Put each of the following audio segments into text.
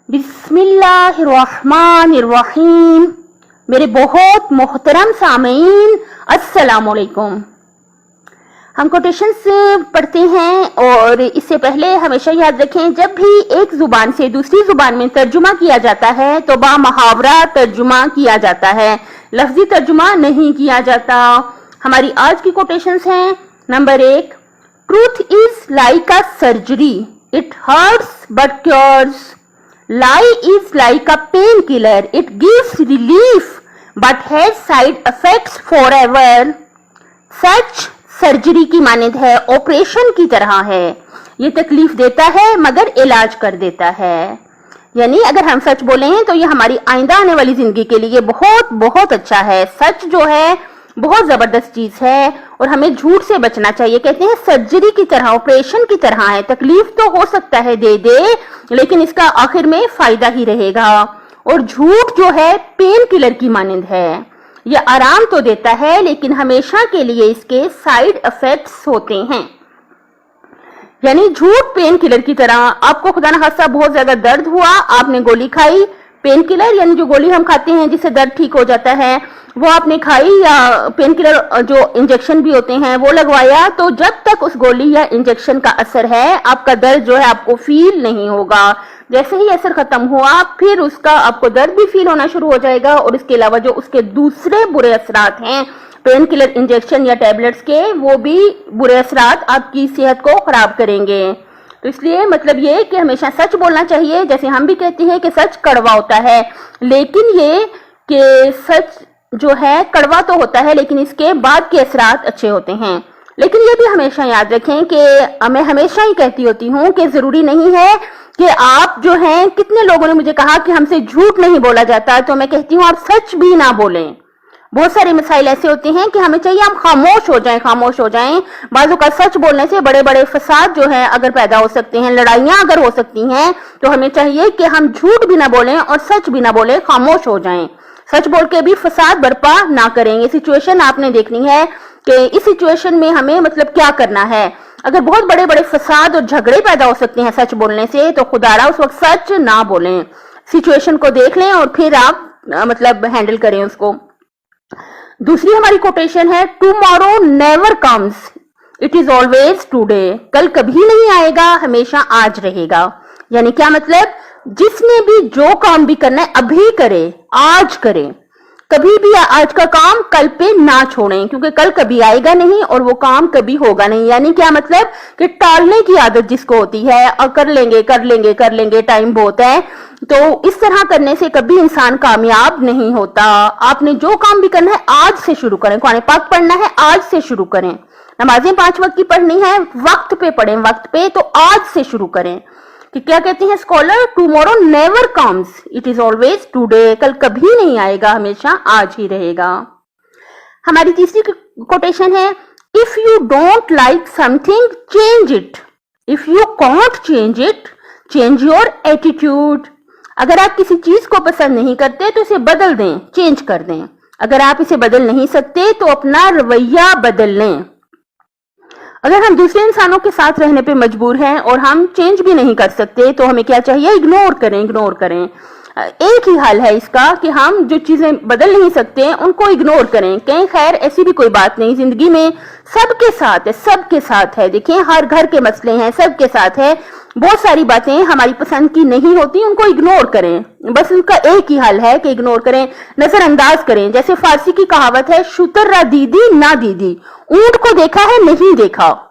बिस्मिल्लाहिर्रहमानिर्रहीम। मेरे बहुत मोहतरम सामीन, अस्सलामुअलैकुम। हम कोटेशंस पढ़ते हैं और इससे पहले हमेशा याद रखें, जब भी एक जुबान से दूसरी जुबान में तर्जुमा किया जाता है तो बामुहावरा तर्जुमा किया जाता है, लफ्जी तर्जुमा नहीं किया जाता। हमारी आज की कोटेशंस हैं। Number 1, truth is like a surgery, it hurts but cures. Lie is like a painkiller, it gives relief but has side effects forever. Such surgery की मानद है, ऑपरेशन की तरह है, ये तकलीफ देता है मगर इलाज कर देता है। यानी अगर हम सच बोलें तो ये हमारी आइंदा आने वाली जिंदगी के लिए बहुत बहुत अच्छा है। सच जो है बहुत जबरदस्त चीज है और हमें झूठ से बचना चाहिए। कहते हैं सर्जरी की तरह, ऑपरेशन की तरह है, तकलीफ तो हो सकता है दे लेकिन इसका आखिर में फायदा ही रहेगा। और झूठ जो है पेन किलर की मानंद है, यह आराम तो देता है लेकिन हमेशा के लिए इसके साइड इफेक्ट्स होते हैं। यानी झूठ पेन किलर की तरह, आपको खुदा न खास्ता बहुत ज्यादा दर्द हुआ, आपने गोली खाई, पेन किलर यानी जो गोली हम खाते हैं जिससे दर्द ठीक हो जाता है, वो आपने खाई, या पेन किलर जो इंजेक्शन भी होते हैं वो लगवाया, तो जब तक उस गोली या इंजेक्शन का असर है आपका दर्द जो है आपको फील नहीं होगा। जैसे ही असर खत्म हुआ फिर उसका आपको दर्द भी फील होना शुरू हो जाएगा और इसके अलावा जो उसके दूसरे बुरे असरात हैं पेन किलर इंजेक्शन या टैबलेट्स के, वो भी बुरे असरात आपकी सेहत को खराब करेंगे। तो इसलिए मतलब ये कि हमेशा सच बोलना चाहिए। जैसे हम भी कहते हैं कि सच कड़वा होता है, लेकिन ये कि सच जो है कड़वा तो होता है लेकिन इसके बाद के असरात अच्छे होते हैं। लेकिन ये भी हमेशा याद रखें कि मैं हमेशा ही कहती होती हूँ कि जरूरी नहीं है कि आप जो हैं, कितने लोगों ने मुझे कहा कि हमसे झूठ नहीं बोला जाता, तो मैं कहती हूँ आप सच भी ना बोलें। बहुत सारे मसाइल ऐसे होते हैं कि हमें चाहिए हम खामोश हो जाएं। बाजू का सच बोलने से बड़े बड़े फसाद जो है अगर पैदा हो सकते हैं, लड़ाइयां अगर हो सकती हैं, तो हमें चाहिए कि हम झूठ भी ना बोलें और सच भी ना बोलें, खामोश हो जाएं। सच बोल के भी फसाद बर्पा ना करें। ये सिचुएशन आपने देखनी है कि इस सिचुएशन में हमें मतलब क्या करना है। अगर बहुत बड़े बड़े फसाद और झगड़े पैदा हो सकते हैं सच बोलने से, तो खुदारा उस वक्त सच ना बोलें, सिचुएशन को देख लें और फिर आप मतलब हैंडल करें उसको। दूसरी हमारी कोटेशन है, tomorrow never comes, it is always today. कल कभी नहीं आएगा, हमेशा आज रहेगा। यानी क्या मतलब, जिसने भी जो काम भी करना है अभी करे, आज करे, कभी भी आज का काम कल पे ना छोड़ें, क्योंकि कल कभी आएगा नहीं और वो काम कभी होगा नहीं। यानी क्या मतलब कि टालने की आदत जिसको होती है, और कर लेंगे टाइम बहुत है, तो इस तरह करने से कभी इंसान कामयाब नहीं होता। आपने जो काम भी करना है आज से शुरू करें। कुरान पाक पढ़ना है आज से शुरू करें, नमाजें 5 वक्त की पढ़नी है वक्त पे पढ़ें, वक्त पे, तो आज से शुरू करें। कि क्या कहते हैं scholar, tomorrow never comes, it is always today. कल कभी नहीं आएगा, हमेशा आज ही रहेगा। हमारी तीसरी कोटेशन है, if you don't like something change it, if you can't change it change your attitude. अगर आप किसी चीज को पसंद नहीं करते तो इसे बदल दें, चेंज कर दें। अगर आप इसे बदल नहीं सकते तो अपना रवैया बदल लें। अगर हम दूसरे इंसानों के साथ रहने पे मजबूर हैं और हम चेंज भी नहीं कर सकते, तो हमें क्या चाहिए, इग्नोर करें। एक ही हल है इसका कि हम जो चीजें बदल नहीं सकते उनको इग्नोर करें। कहीं खैर ऐसी भी कोई बात नहीं, जिंदगी में सबके साथ है। देखिए हर घर के मसले हैं, सबके साथ है। बहुत सारी बातें हमारी पसंद की नहीं होती, उनको इग्नोर करें। बस उनका एक ही हल है कि इग्नोर करें, नजरअंदाज करें। जैसे फारसी की कहावत है, शुतर्रा दीदी ना दीदी, ऊंट को देखा है नहीं देखा।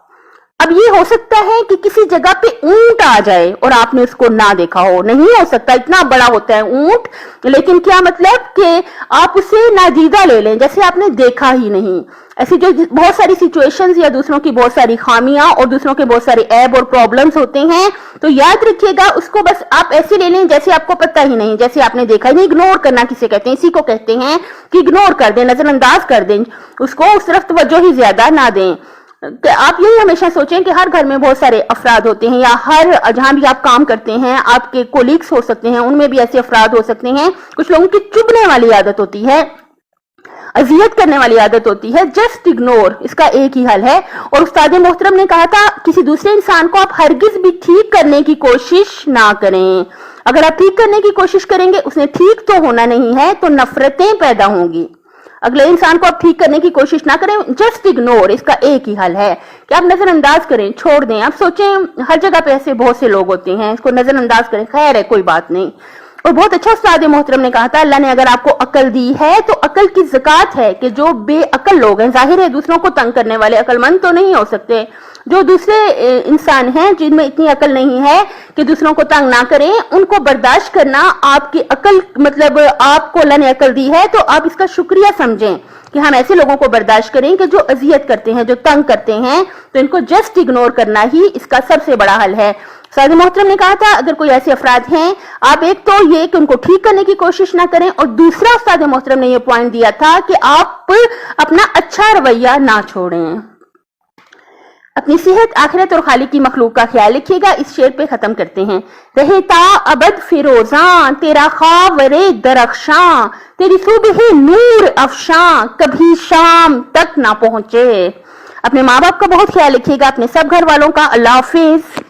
अब ये हो सकता है कि किसी जगह पे ऊंट आ जाए और आपने उसको ना देखा हो, नहीं हो सकता, इतना बड़ा होता है ऊंट, लेकिन क्या मतलब कि आप उसे नादीदा ले लें, जैसे आपने देखा ही नहीं। ऐसी जो बहुत सारी सिचुएशंस या दूसरों की बहुत सारी खामियां और दूसरों के बहुत सारे ऐब और प्रॉब्लम्स होते हैं, तो याद रखिएगा उसको बस आप ऐसे ले लें जैसे आपको पता ही नहीं, जैसे आपने देखा ही नहीं। इग्नोर करना किसे कहते हैं, इसी को कहते हैं कि इग्नोर कर दें, नजरअंदाज कर दें उसको, उस तरफ तवज्जो ही ज्यादा ना दें। तो आप यही हमेशा सोचें कि हर घर में बहुत सारे अफराद होते हैं, या हर जहां भी आप काम करते हैं आपके कोलीग्स हो सकते हैं, उनमें भी ऐसे अफराद हो सकते हैं। कुछ लोगों की चुभने वाली आदत होती है, अजियत करने वाली आदत होती है, जस्ट इग्नोर, इसका एक ही हल है। और उस्ताद मोहतरम ने कहा था, किसी दूसरे इंसान को आप हरगिज भी ठीक करने की कोशिश ना करें। اگر آپ ٹھیک کرنے کی کوشش کریں گے اس نے ٹھیک تو ہونا نہیں ہے تو نفرتیں پیدا ہوں گی. اگلے انسان کو آپ ٹھیک کرنے کی کوشش نہ کریں, جسٹ اگنور. اس کا ایک ہی حل ہے کہ آپ نظر انداز کریں, چھوڑ دیں. آپ سوچیں ہر جگہ پہ ایسے بہت سے لوگ ہوتے ہیں, اس کو نظر انداز کریں, خیر ہے کوئی بات نہیں. اور بہت اچھا استاد محترم نے کہا تھا, اللہ نے اگر آپ کو عقل دی ہے تو عقل کی زکات ہے کہ جو بے عقل لوگ ہیں, ظاہر ہے دوسروں کو تنگ کرنے والے عقل مند تو نہیں ہو سکتے, جو دوسرے انسان ہیں جن میں اتنی عقل نہیں ہے کہ دوسروں کو تنگ نہ کریں, ان کو برداشت کرنا آپ کی عقل, مطلب آپ کو اللہ نے عقل دی ہے تو آپ اس کا شکریہ سمجھیں کہ ہم ایسے لوگوں کو برداشت کریں کہ جو اذیت کرتے ہیں, جو تنگ کرتے ہیں, تو ان کو جسٹ اگنور کرنا ہی اس کا سب سے بڑا حل ہے. سعید محترم نے کہا تھا اگر کوئی ایسے افراد ہیں, آپ ایک تو یہ کہ ان کو ٹھیک کرنے کی کوشش نہ کریں, اور دوسرا استاد محترم نے یہ پوائنٹ دیا تھا کہ آپ اپنا اچھا رویہ نہ چھوڑیں. اپنی صحت, آخرت اور خالق کی مخلوق کا خیال رکھیے گا. اس شعر پہ ختم کرتے ہیں. رہتا ابد فیروزاں تیرا خاور درخشاں, تیری صبح نور افشاں کبھی شام تک نہ پہنچے. اپنے ماں باپ کا بہت خیال رکھیے گا, اپنے سب گھر والوں کا. اللہ حافظ.